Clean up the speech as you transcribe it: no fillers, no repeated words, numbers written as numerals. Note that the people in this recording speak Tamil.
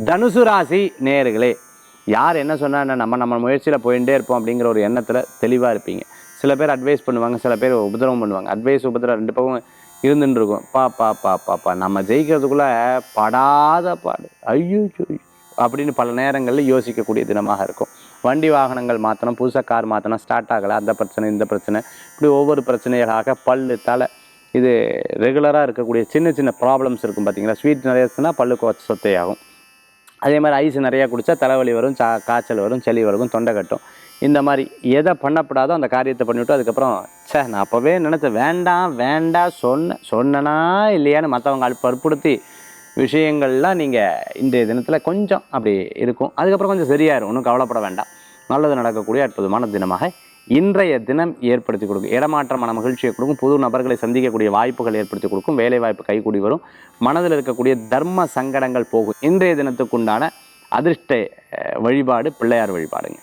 தனுசு ராசி நேயர்களே, யார் என்ன சொன்னா என்ன, நம்ம முயற்சியில் போயிட்டே இருப்போம் அப்படிங்கிற ஒரு எண்ணத்தில் தெளிவாக இருப்பீங்க. சில பேர் அட்வைஸ் பண்ணுவாங்க, சில பேர் உபதிரவம் பண்ணுவாங்க. அட்வைஸ் உபதிரம் ரெண்டு பக்கம் இருந்துட்டு இருக்கும். பா நம்ம ஜெயிக்கிறதுக்குள்ளே படாத பாடு, ஐயோ அப்படின்னு பல நேரங்களில் யோசிக்கக்கூடிய தினமாக இருக்கும். வண்டி வாகனங்கள் மாற்றணும், புதுசாக கார் மாற்றணும், ஸ்டார்ட் ஆகலை, அந்த பிரச்சனை இந்த பிரச்சனை, இப்படி ஒவ்வொரு பிரச்சனைகளாக பல்லு தலை, இது ரெகுலராக இருக்கக்கூடிய சின்ன சின்ன ப்ராப்ளம்ஸ் இருக்கும். பார்த்தீங்களா, ஸ்வீட் நிறைய பல்லு சொத்தையாகும். அதே மாதிரி ஐஸ் நிறையா குடித்தா தலைவலி வரும், காய்ச்சல் வரும், சளி வரும், தொண்டை கட்டும். இந்த மாதிரி எதை பண்ணப்படாதோ அந்த காரியத்தை பண்ணிவிட்டு அதுக்கப்புறம் நான் அப்போவே நினச்சேன், வேண்டாம் சொன்னனா இல்லையான்னு மற்றவங்க வற்புறுத்தி விஷயங்கள்லாம் நீங்கள் இன்றைய தினத்தில் கொஞ்சம் அப்படி இருக்கும். அதுக்கப்புறம் கொஞ்சம் சரியாயிரும், ஒன்றும் கவலைப்பட வேண்டாம். நல்லது நடக்கக்கூடிய அற்புதமான தினமாக இன்றைய தினம் ஏற்படுத்தி கொடுக்கும். இடமாற்றமான மகிழ்ச்சியை கொடுக்கும். புது நபர்களை சந்திக்கக்கூடிய வாய்ப்புகள் ஏற்படுத்தி கொடுக்கும். வேலை வாய்ப்பு கைகூடி வரும். மனதில் இருக்கக்கூடிய தர்ம சங்கடங்கள் போகும். இன்றைய தினத்துக்குண்டான அதிர்ஷ்ட வழிபாடு பிள்ளையார் வழிபாடுங்க.